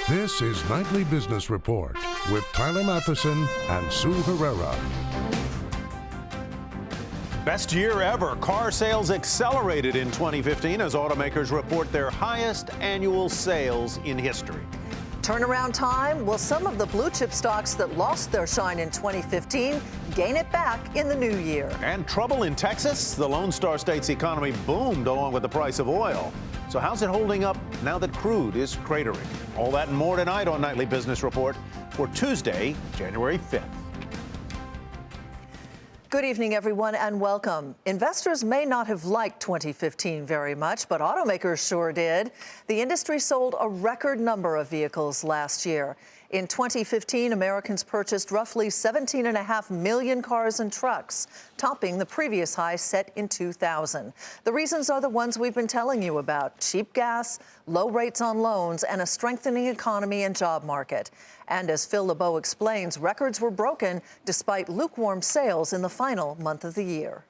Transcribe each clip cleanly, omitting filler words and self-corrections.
This is Nightly Business Report with Tyler Matheson and Sue Herrera. Best year ever. Car sales accelerated in 2015 as automakers report their highest annual sales in history. Turnaround time? Will some of the blue chip stocks that lost their shine in 2015 gain it back in the new year? And trouble in Texas? The Lone Star State's economy boomed along with the price of oil. So how's it holding up now that crude is cratering? All that and more tonight on Nightly Business Report for Tuesday, January 5th. Good evening, everyone, and welcome. Investors may not have liked 2015 very much, but automakers sure did. The industry sold a record number of vehicles last year. In 2015, Americans purchased roughly 17.5 million cars and trucks, topping the previous high set in 2000. The reasons are the ones we've been telling you about: cheap gas, low rates on loans, and a strengthening economy and job market. And as Phil LeBeau explains, records were broken despite lukewarm sales in the final month of the year.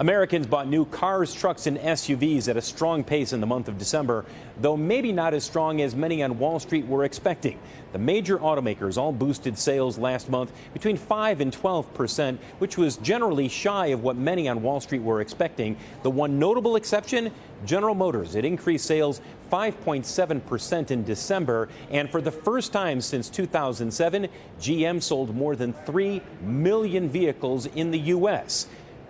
Americans bought new cars, trucks, and SUVs at a strong pace in the month of December, though maybe not as strong as many on Wall Street were expecting. The major automakers all boosted sales last month between 5 and 12%, which was generally shy of what many on Wall Street were expecting. The one notable exception, General Motors. It increased sales 5.7% in December, and for the first time since 2007, GM sold more than 3 million vehicles in the U.S.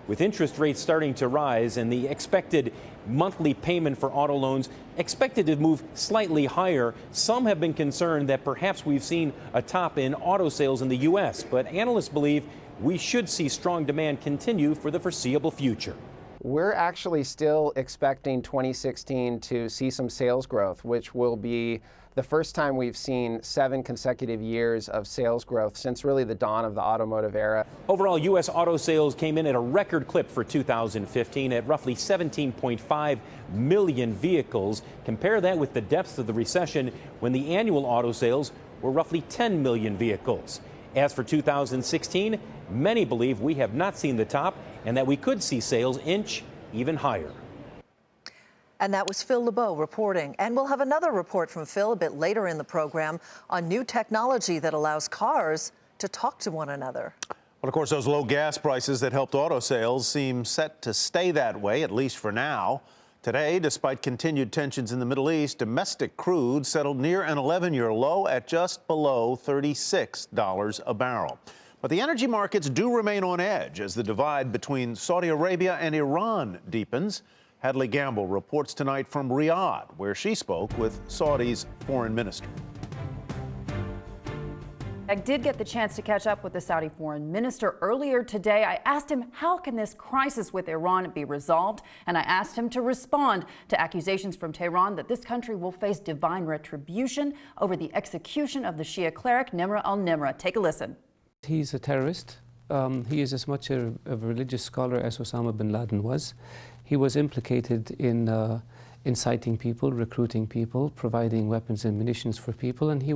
With interest rates starting to rise and the expected monthly payment for auto loans expected to move slightly higher, some have been concerned that perhaps we've seen a top in auto sales in the U.S., but analysts believe we should see strong demand continue for the foreseeable future. We're actually still expecting 2016 to see some sales growth, which will be the first time we've seen 7 consecutive years of sales growth since really the dawn of the automotive era. Overall, U.S. auto sales came in at a record clip for 2015 at roughly 17.5 million vehicles. Compare that with the depths of the recession when the annual auto sales were roughly 10 million vehicles. As for 2016, many believe we have not seen the top and that we could see sales inch even higher. And that was Phil LeBeau reporting. And we'll have another report from Phil a bit later in the program on new technology that allows cars to talk to one another. Well, of course, those low gas prices that helped auto sales seem set to stay that way, at least for now. Today, despite continued tensions in the Middle East, domestic crude settled near an 11-year low at just below $36 a barrel. But the energy markets do remain on edge as the divide between Saudi Arabia and Iran deepens. Hadley Gamble reports tonight from Riyadh, where she spoke with Saudi's foreign minister. I did get the chance to catch up with the Saudi foreign minister earlier today. I asked him, how can this crisis with Iran be resolved? And I asked him to respond to accusations from Tehran that this country will face divine retribution over the execution of the Shia cleric Nimr al-Nimr. Take a listen. He's a terrorist. He is as much a religious scholar as Osama bin Laden was. He was implicated in inciting people, recruiting people, providing weapons and munitions for people, and he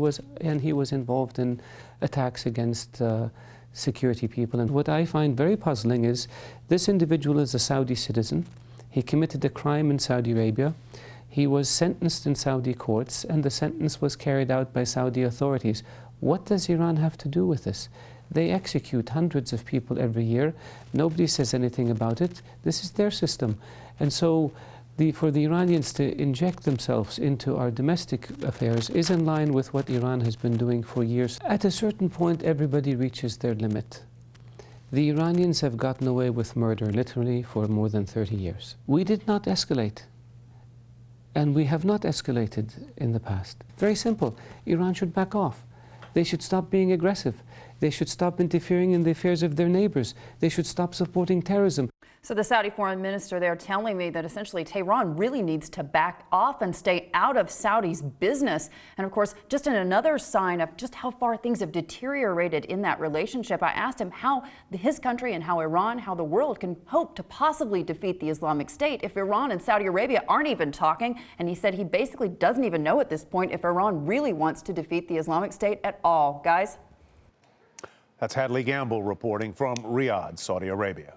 was involved in attacks against security people. And what I find very puzzling is this individual is a Saudi citizen. He committed a crime in Saudi Arabia. He was sentenced in Saudi courts, and the sentence was carried out by Saudi authorities. What does Iran have to do with this? They execute hundreds of people every year. Nobody says anything about it. This is their system. And so for the Iranians to inject themselves into our domestic affairs is in line with what Iran has been doing for years. At a certain point, everybody reaches their limit. The Iranians have gotten away with murder, literally, for more than 30 years. We did not escalate. And we have not escalated in the past. Very simple. Iran should back off. They should stop being aggressive. They should stop interfering in the affairs of their neighbors. They should stop supporting terrorism. So the Saudi foreign minister there telling me that essentially Tehran really needs to back off and stay out of Saudi's business. And of course, just in another sign of just how far things have deteriorated in that relationship, I asked him how his country and how Iran, how the world can hope to possibly defeat the Islamic State if Iran and Saudi Arabia aren't even talking. And he said he basically doesn't even know at this point if Iran really wants to defeat the Islamic State at all. Guys? That's Hadley Gamble reporting from Riyadh, Saudi Arabia.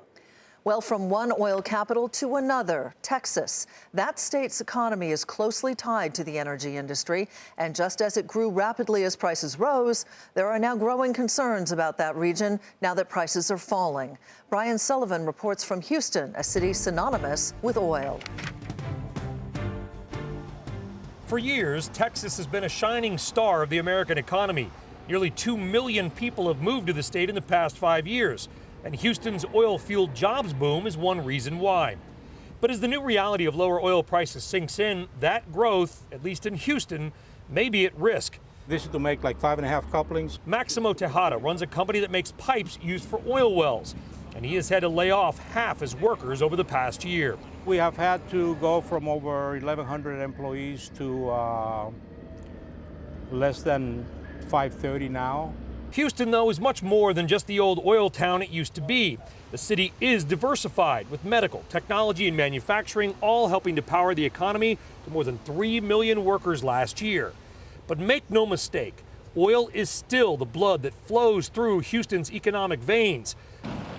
Well, from one oil capital to another, Texas. That state's economy is closely tied to the energy industry. And just as it grew rapidly as prices rose, there are now growing concerns about that region now that prices are falling. Brian Sullivan reports from Houston, a city synonymous with oil. For years, Texas has been a shining star of the American economy. Nearly 2 million people have moved to the state in the past 5 years. And Houston's oil-fueled jobs boom is one reason why. But as the new reality of lower oil prices sinks in, that growth, at least in Houston, may be at risk. This is to make like 5.5 couplings. Maximo Tejada runs a company that makes pipes used for oil wells, and he has had to lay off half his workers over the past year. We have had to go from over 1,100 employees to less than 530 now. Houston, though, is much more than just the old oil town it used to be. The city is diversified with medical, technology, and manufacturing all helping to power the economy to more than 3 million workers last year. But make no mistake, oil is still the blood that flows through Houston's economic veins.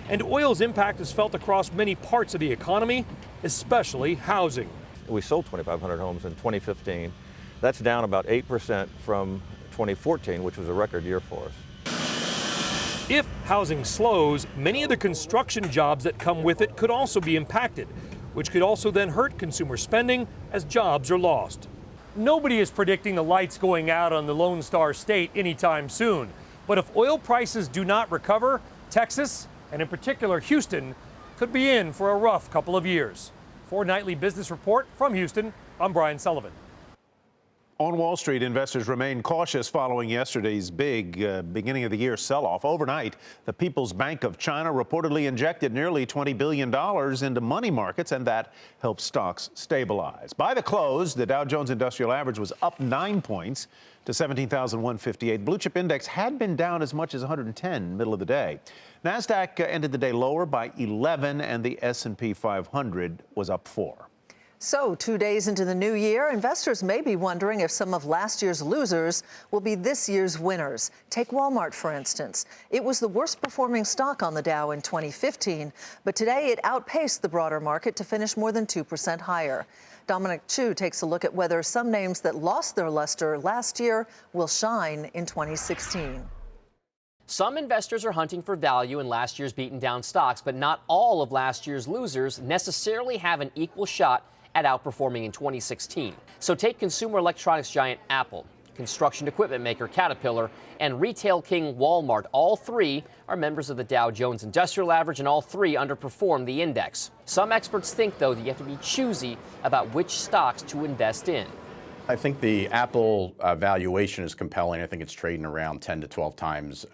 And oil's impact is felt across many parts of the economy, especially housing. We sold 2,500 homes in 2015. That's down about 8% from 2014, which was a record year for us. If housing slows, many of the construction jobs that come with it could also be impacted, which could also then hurt consumer spending as jobs are lost. Nobody is predicting the lights going out on the Lone Star State anytime soon. But if oil prices do not recover, Texas, and in particular Houston, could be in for a rough couple of years. For Nightly Business Report from Houston, I'm Brian Sullivan. On Wall Street, investors remain cautious following yesterday's big beginning of the year sell-off. Overnight, the People's Bank of China reportedly injected nearly $20 billion into money markets, and that helped stocks stabilize. By the close, the Dow Jones Industrial Average was up 9 points to 17,158. Blue chip index had been down as much as 110 middle of the day. NASDAQ ended the day lower by 11, and the S&P 500 was up 4. So 2 days into the new year, investors may be wondering if some of last year's losers will be this year's winners. Take Walmart, for instance. It was the worst performing stock on the Dow in 2015, but today it outpaced the broader market to finish more than 2% higher. Dominic Chu takes a look at whether some names that lost their luster last year will shine in 2016. Some investors are hunting for value in last year's beaten down stocks, but not all of last year's losers necessarily have an equal shot at outperforming in 2016. So take consumer electronics giant Apple, construction equipment maker Caterpillar, and retail king Walmart. All three are members of the Dow Jones Industrial Average, and all three underperform the index. Some experts think, though, that you have to be choosy about which stocks to invest in. I think the Apple valuation is compelling. I think it's trading around 10 to 12 times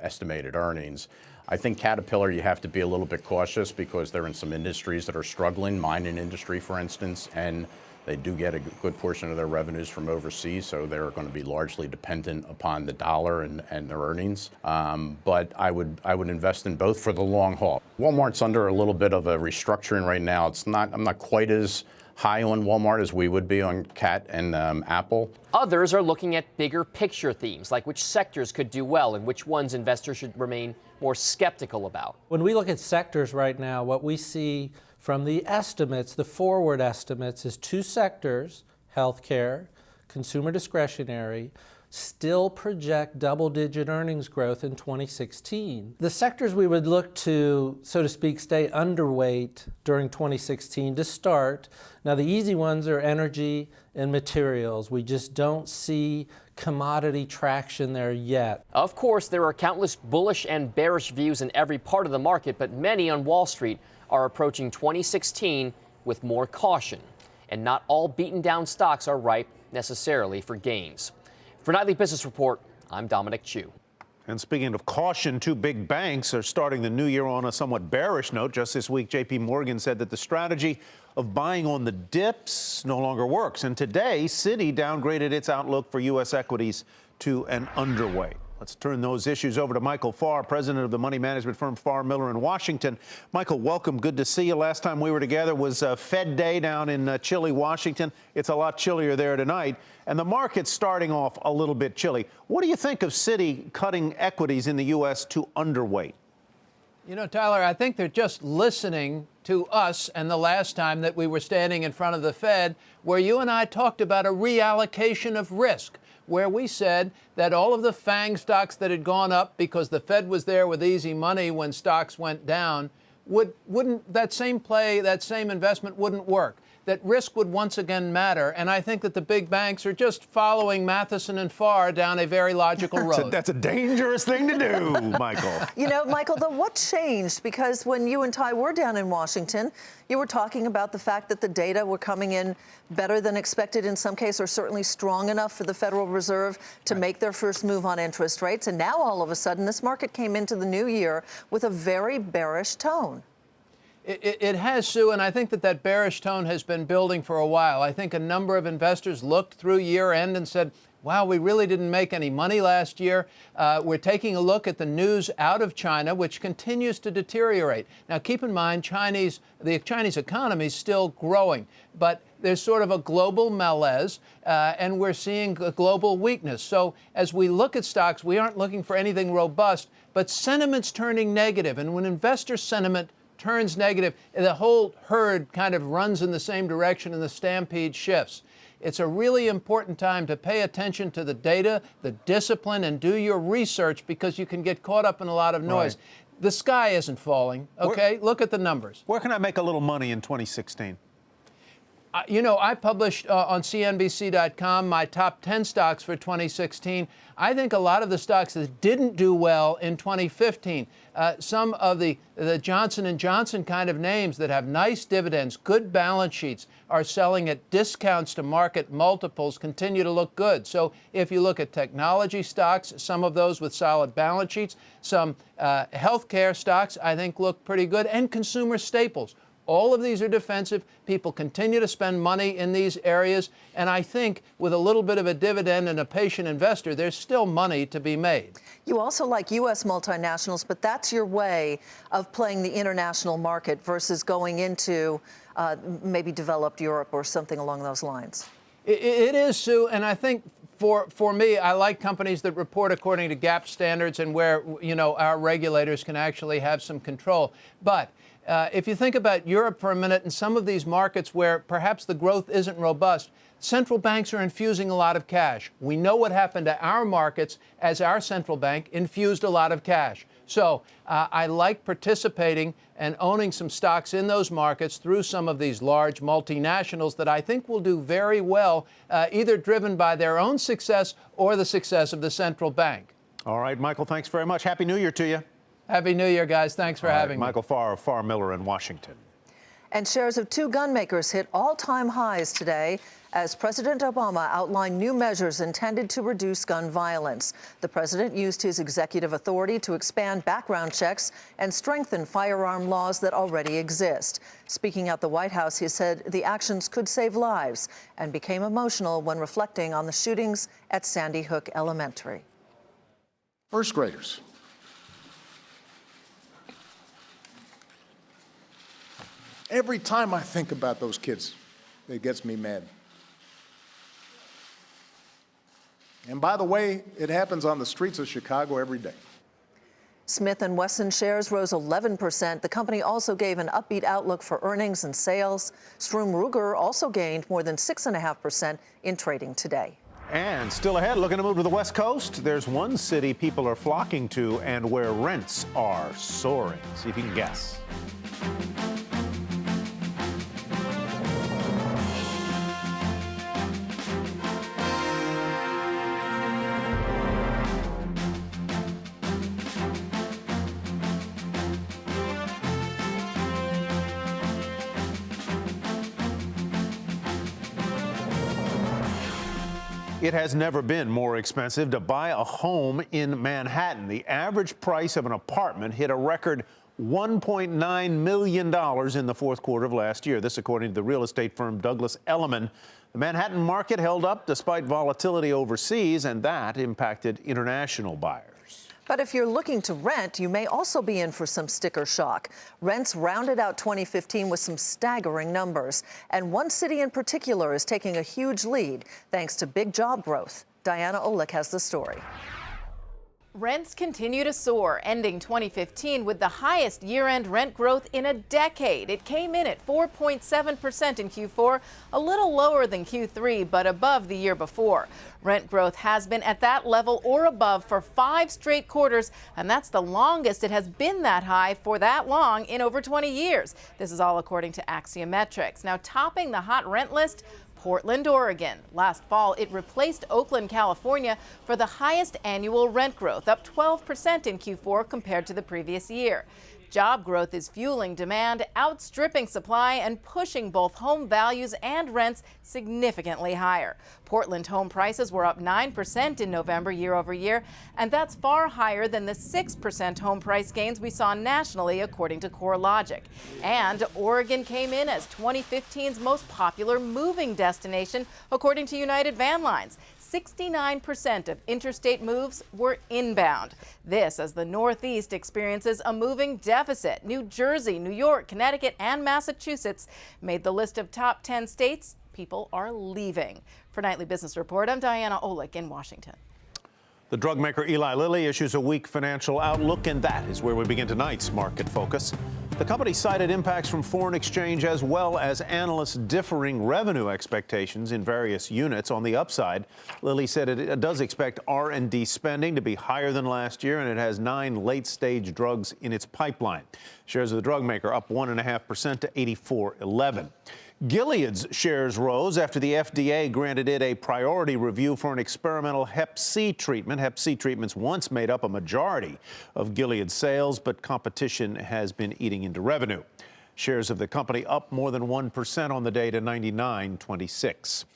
estimated earnings. I think Caterpillar, you have to be a little bit cautious because they're in some industries that are struggling, mining industry, for instance, and they do get a good portion of their revenues from overseas, so they're going to be largely dependent upon the dollar and their earnings. But I would invest in both for the long haul. Walmart's under a little bit of a restructuring right now. I'm not quite as high on Walmart as we would be on Cat and Apple. Others are looking at bigger picture themes, like which sectors could do well and which ones investors should remain more skeptical about. When we look at sectors right now, what we see from the estimates, the forward estimates, is two sectors, healthcare, consumer discretionary, still project double-digit earnings growth in 2016. The sectors we would look to, so to speak, stay underweight during 2016 to start. Now, the easy ones are energy and materials. We just don't see commodity traction there yet. Of course, there are countless bullish and bearish views in every part of the market, but many on Wall Street are approaching 2016 with more caution. And not all beaten down stocks are ripe necessarily for gains. For Nightly Business Report, I'm Dominic Chu. And speaking of caution, two big banks are starting the new year on a somewhat bearish note. Just this week, J.P. Morgan said that the strategy of buying on the dips no longer works. And today, Citi downgraded its outlook for U.S. equities to an underweight. Let's turn those issues over to Michael Farr, president of the money management firm Farr Miller in Washington. Michael, welcome. Good to see you. Last time we were together was Fed Day down in chilly Washington. It's a lot chillier there tonight, and the market's starting off a little bit chilly. What do you think of Citi cutting equities in the U.S. to underweight? You know, Tyler, I think they're just listening to us and the last time that we were standing in front of the Fed, where you and I talked about a reallocation of risk, where we said that all of the FANG stocks that had gone up because the Fed was there with easy money when stocks went down, wouldn't that same play, that same investment wouldn't work, that risk would once again matter. And I think that the big banks are just following Matheson and Farr down a very logical road. That's a dangerous thing to do, Michael. You know, Michael, though, what changed? Because when you and Ty were down in Washington, you were talking about the fact that the data were coming in better than expected in some cases, or certainly strong enough for the Federal Reserve to make their first move on interest rates. And now all of a sudden, this market came into the new year with a very bearish tone. It has, Sue, and I think that bearish tone has been building for a while. I think a number of investors looked through year end and said, wow, we really didn't make any money last year. We're taking a look at the news out of China, which continues to deteriorate. Now, keep in mind, the Chinese economy is still growing, but there's sort of a global malaise, and we're seeing a global weakness. So as we look at stocks, we aren't looking for anything robust, but sentiment's turning negative. And when investor sentiment turns negative, the whole herd kind of runs in the same direction and the stampede shifts. It's a really important time to pay attention to the data, the discipline, and do your research, because you can get caught up in a lot of noise. Right. The sky isn't falling, okay? Look at the numbers. Where can I make a little money in 2016? You know, I published on CNBC.com my top 10 stocks for 2016. I think a lot of the stocks that didn't do well in 2015, some of the Johnson & Johnson kind of names that have nice dividends, good balance sheets, are selling at discounts to market multiples, continue to look good. So if you look at technology stocks, some of those with solid balance sheets, some healthcare stocks I think look pretty good, and consumer staples. All of these are defensive. People continue to spend money in these areas. And I think with a little bit of a dividend and a patient investor, there's still money to be made. You also like U.S. multinationals, but that's your way of playing the international market versus going into maybe developed Europe or something along those lines. It is, Sue. And I think for me, I like companies that report according to GAAP standards and where, you know, our regulators can actually have some control. But if you think about Europe for a minute and some of these markets where perhaps the growth isn't robust, central banks are infusing a lot of cash. We know what happened to our markets as our central bank infused a lot of cash. So I like participating and owning some stocks in those markets through some of these large multinationals that I think will do very well, either driven by their own success or the success of the central bank. All right, Michael, thanks very much. Happy New Year to you. Happy New Year, guys. Thanks for having me. Michael Farr of Farr Miller in Washington. And shares of two gun makers hit all-time highs today as President Obama outlined new measures intended to reduce gun violence. The president used his executive authority to expand background checks and strengthen firearm laws that already exist. Speaking at the White House, he said the actions could save lives and became emotional when reflecting on the shootings at Sandy Hook Elementary. First graders. Every time I think about those kids, it gets me mad. And by the way, it happens on the streets of Chicago every day. Smith & Wesson shares rose 11%. The company also gave an upbeat outlook for earnings and sales. Strum Ruger also gained more than 6.5% in trading today. And still ahead, looking to move to the West Coast, there's one city people are flocking to and where rents are soaring. See if you can guess. It has never been more expensive to buy a home in Manhattan. The average price of an apartment hit a record $1.9 million in the fourth quarter of last year. This according to the real estate firm Douglas Elliman. The Manhattan market held up despite volatility overseas, and that impacted international buyers. But if you're looking to rent, you may also be in for some sticker shock. Rents rounded out 2015 with some staggering numbers. And one city in particular is taking a huge lead thanks to big job growth. Diana Olick has the story. Rents continue to soar, ending 2015 with the highest year-end rent growth in a decade. It came in at 4.7% in Q4, a little lower than Q3, but above the year before. Rent growth has been at that level or above for 5 straight quarters, and that's the longest it has been that high for that long in over 20 years. This is all according to Axiometrics. Now, topping the hot rent list, Portland, Oregon. Last fall, it replaced Oakland, California for the highest annual rent growth, up 12% in Q4 compared to the previous year. Job growth is fueling demand, outstripping supply and pushing both home values and rents significantly higher. Portland home prices were up 9% in November year over year, and that's far higher than the 6% home price gains we saw nationally, according to CoreLogic. And Oregon came in as 2015's most popular moving destination, according to United Van Lines. 69% of interstate moves were inbound. This as the Northeast experiences a moving deficit. New Jersey, New York, Connecticut, and Massachusetts made the list of top 10 states people are leaving. For Nightly Business Report, I'm Diana Olick in Washington. The drug maker Eli Lilly issues a weak financial outlook, and that is where we begin tonight's Market Focus. The company cited impacts from foreign exchange as well as analysts' differing revenue expectations in various units. On the upside, Lilly said it does expect R&D spending to be higher than last year, and it has 9 late-stage drugs in its pipeline. Shares of the drug maker up 1.5% to $84.11. Gilead's shares rose after the FDA granted it a priority review for an experimental Hep C treatment. Hep C treatments once made up a majority of Gilead's sales, but competition has been eating into revenue. Shares of the company up more than 1% on the day to $99.26.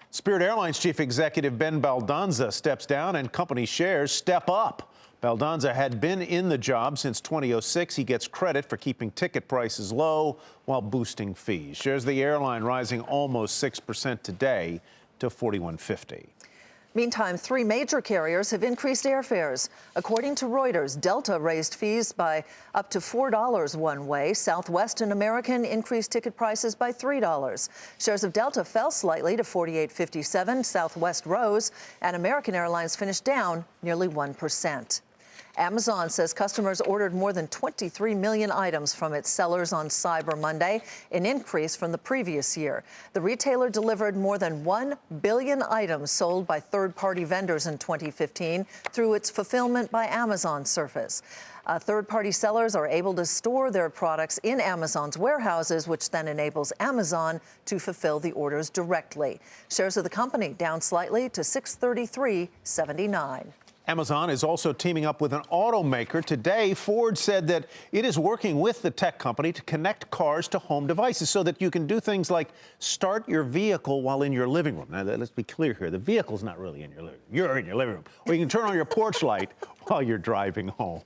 Spirit Airlines chief executive Ben Baldanza steps down and company shares step up. Baldanza had been in the job since 2006. He gets credit for keeping ticket prices low while boosting fees. Shares of the airline rising almost 6% today to $41.50. Meantime, 3 major carriers have increased airfares. According to Reuters, Delta raised fees by up to $4 one way. Southwest and American increased ticket prices by $3. Shares of Delta fell slightly to $48.57. Southwest rose, and American Airlines finished down nearly 1%. Amazon says customers ordered more than 23 million items from its sellers on Cyber Monday, an increase from the previous year. The retailer delivered more than 1 billion items sold by third-party vendors in 2015 through its Fulfillment by Amazon service. Third-party sellers are able to store their products in Amazon's warehouses, which then enables Amazon to fulfill the orders directly. Shares of the company down slightly to $633.79. Amazon is also teaming up with an automaker. Today, Ford said that it is working with the tech company to connect cars to home devices so that you can do things like start your vehicle while in your living room. Now, let's be clear here. The vehicle's not really in your living room. You're in your living room. Or you can turn on your porch light while you're driving home.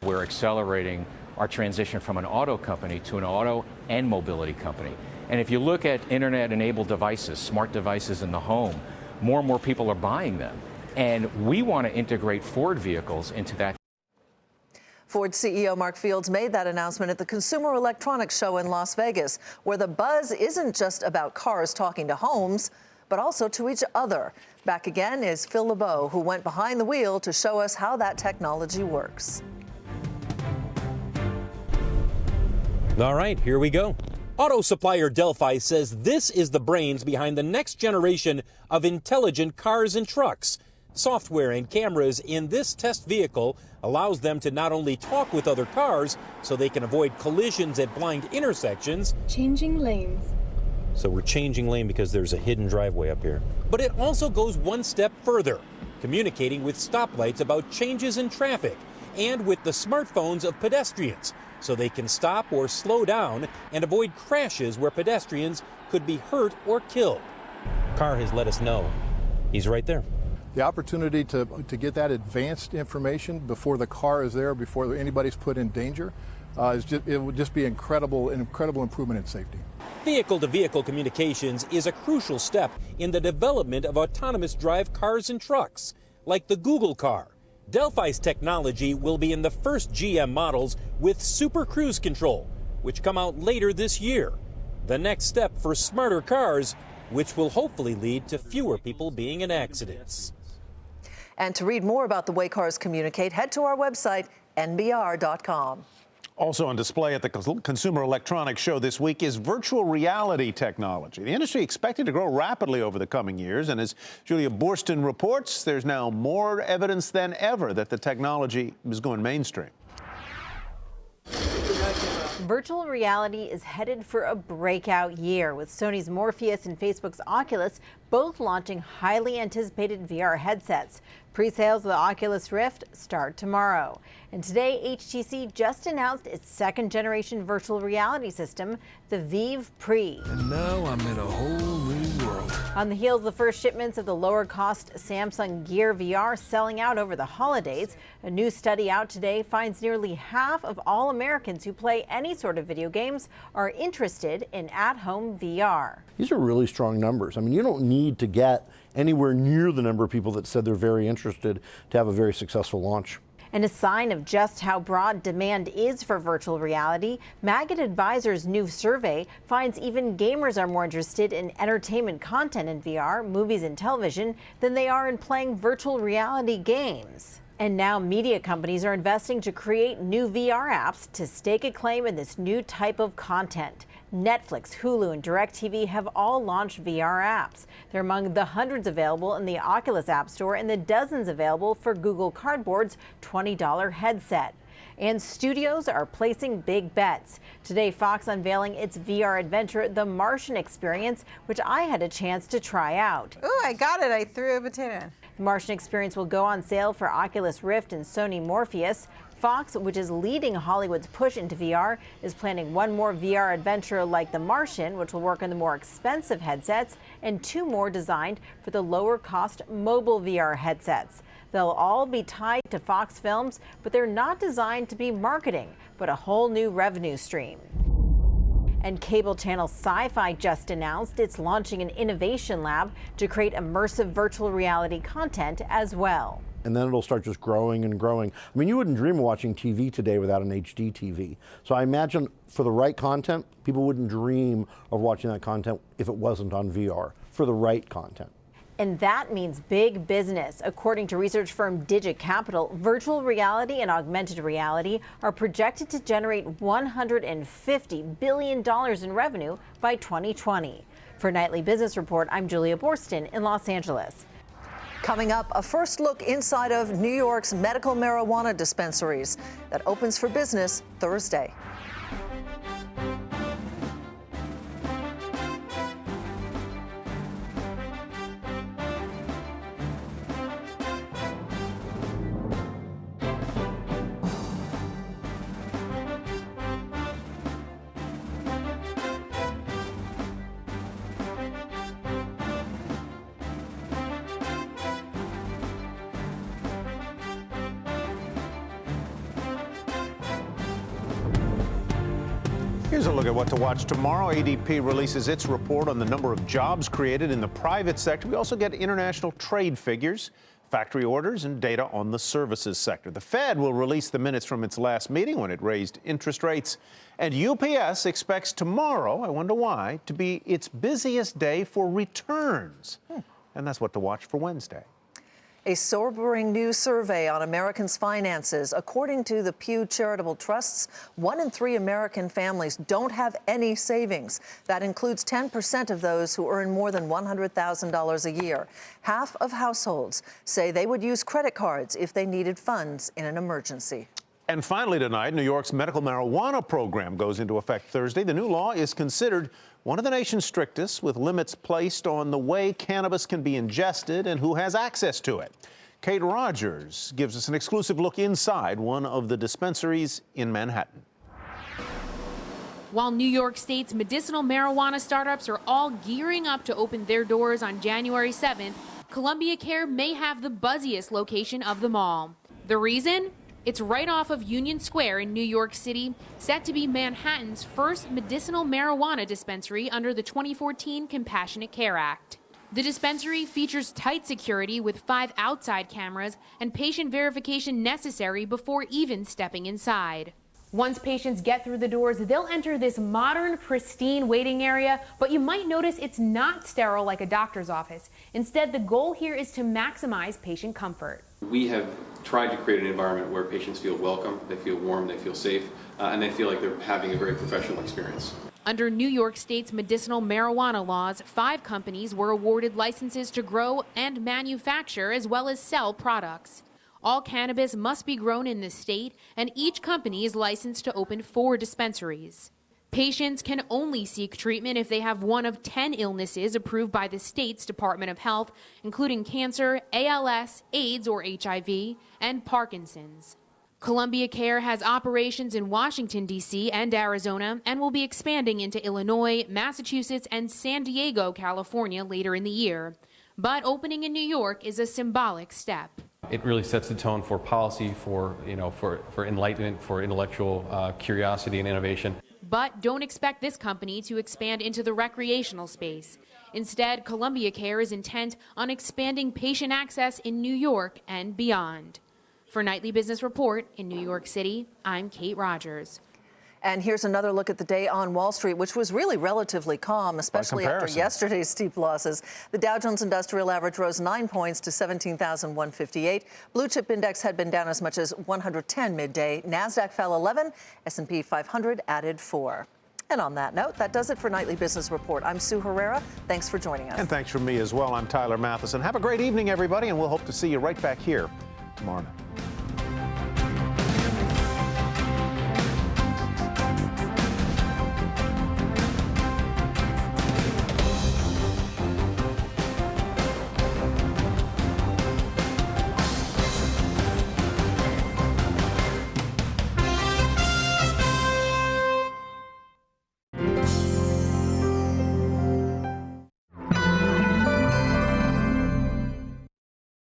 We're accelerating our transition from an auto company to an auto and mobility company. And if you look at internet-enabled devices, smart devices in the home, more and more people are buying them. And we want to integrate Ford vehicles into that. Ford CEO Mark Fields made that announcement at the Consumer Electronics Show in Las Vegas, where the buzz isn't just about cars talking to homes, but also to each other. Back again is Phil LeBeau, who went behind the wheel to show us how that technology works. All right, here we go. Auto supplier Delphi says this is the brains behind the next generation of intelligent cars and trucks. Software and cameras in this test vehicle allows them to not only talk with other cars so they can avoid collisions at blind intersections. Changing lanes. So we're changing lane because there's a hidden driveway up here. But it also goes one step further, communicating with stoplights about changes in traffic and with the smartphones of pedestrians so they can stop or slow down and avoid crashes where pedestrians could be hurt or killed. Car has let us know he's right there. The opportunity to get that advanced information before the car is there, before anybody's put in danger, it would just be an incredible improvement in safety. Vehicle-to-vehicle communications is a crucial step in the development of autonomous drive cars and trucks, like the Google car. Delphi's technology will be in the first GM models with Super Cruise Control, which come out later this year. The next step for smarter cars, which will hopefully lead to fewer people being in accidents. And to read more about the way cars communicate, head to our website, nbr.com. Also on display at the Consumer Electronics Show this week is virtual reality technology. The industry expected to grow rapidly over the coming years, and as Julia Borston reports, there's now more evidence than ever that the technology is going mainstream. Virtual reality is headed for a breakout year, with Sony's Morpheus and Facebook's Oculus both launching highly anticipated VR headsets. Pre-sales of the Oculus Rift start tomorrow. And today, HTC just announced its second-generation virtual reality system, the Vive Pre. And now I'm in a whole new world. On the heels of the first shipments of the lower-cost Samsung Gear VR selling out over the holidays, a new study out today finds nearly half of all Americans who play any sort of video games are interested in at-home VR. These are really strong numbers. I mean, you don't need to get anywhere near the number of people that said they're very interested to have a very successful launch. And a sign of just how broad demand is for virtual reality, Maggot Advisor's new survey finds even gamers are more interested in entertainment content in VR, movies and television, than they are in playing virtual reality games. And now media companies are investing to create new VR apps to stake a claim in this new type of content. Netflix, Hulu, and DirecTV have all launched VR apps. They're among the hundreds available in the Oculus App Store and the dozens available for Google Cardboard's $20 headset. And studios are placing big bets. Today, Fox unveiling its VR adventure, The Martian Experience, which I had a chance to try out. Ooh, I got it. I threw a potato in. The Martian Experience will go on sale for Oculus Rift and Sony Morpheus. Fox, which is leading Hollywood's push into VR, is planning one more VR adventure like The Martian, which will work on the more expensive headsets, and two more designed for the lower-cost mobile VR headsets. They'll all be tied to Fox films, but they're not designed to be marketing, but a whole new revenue stream. And cable channel Sci-Fi just announced it's launching an innovation lab to create immersive virtual reality content as well. And then it'll start just growing and growing. I mean, you wouldn't dream of watching TV today without an HD TV. So I imagine for the right content, people wouldn't dream of watching that content if it wasn't on VR, for the right content. And that means big business. According to research firm Digit Capital, virtual reality and augmented reality are projected to generate $150 billion in revenue by 2020. For Nightly Business Report, I'm Julia Borston in Los Angeles. Coming up, a first look inside of New York's medical marijuana dispensaries that opens for business Thursday. Here's a look at what to watch tomorrow. ADP releases its report on the number of jobs created in the private sector. We also get international trade figures, factory orders, and data on the services sector. The Fed will release the minutes from its last meeting when it raised interest rates. And UPS expects tomorrow, I wonder why, to be its busiest day for returns. And that's what to watch for Wednesday. A sobering new survey on Americans' finances. According to the Pew Charitable Trusts, 1 in 3 American families don't have any savings. That includes 10% of those who earn more than $100,000 a year. Half of households say they would use credit cards if they needed funds in an emergency. And finally tonight, New York's medical marijuana program goes into effect Thursday. The new law is considered one of the nation's strictest, with limits placed on the way cannabis can be ingested and who has access to it. Kate Rogers gives us an exclusive look inside one of the dispensaries in Manhattan. While New York State's medicinal marijuana startups are all gearing up to open their doors on January 7th, Columbia Care may have the buzziest location of them all. The reason? It's right off of Union Square in New York City, set to be Manhattan's first medicinal marijuana dispensary under the 2014 Compassionate Care Act. The dispensary features tight security with 5 outside cameras and patient verification necessary before even stepping inside. Once patients get through the doors, they'll enter this modern, pristine waiting area, but you might notice it's not sterile like a doctor's office. Instead, the goal here is to maximize patient comfort. We have tried to create an environment where patients feel welcome, they feel warm, they feel safe, and they feel like they're having a very professional experience. Under New York State's medicinal marijuana laws, 5 companies were awarded licenses to grow and manufacture as well as sell products. All cannabis must be grown in the state, and each company is licensed to open 4 dispensaries. Patients can only seek treatment if they have one of 10 illnesses approved by the state's Department of Health, including cancer, ALS, AIDS or HIV, and Parkinson's. Columbia Care has operations in Washington, D.C. and Arizona, and will be expanding into Illinois, Massachusetts, and San Diego, California later in the year. But opening in New York is a symbolic step. It really sets the tone for policy, for enlightenment, for intellectual curiosity and innovation. But don't expect this company to expand into the recreational space. Instead, Columbia Care is intent on expanding patient access in New York and beyond. For Nightly Business Report in New York City, I'm Kate Rogers. And here's another look at the day on Wall Street, which was really relatively calm, especially after yesterday's steep losses. The Dow Jones Industrial Average rose 9 points to 17,158. Blue chip index had been down as much as 110 midday. NASDAQ fell 11. S&P 500 added 4. And on that note, that does it for Nightly Business Report. I'm Sue Herrera. Thanks for joining us. And thanks from me as well. I'm Tyler Mathisen. Have a great evening, everybody, and we'll hope to see you right back here tomorrow night.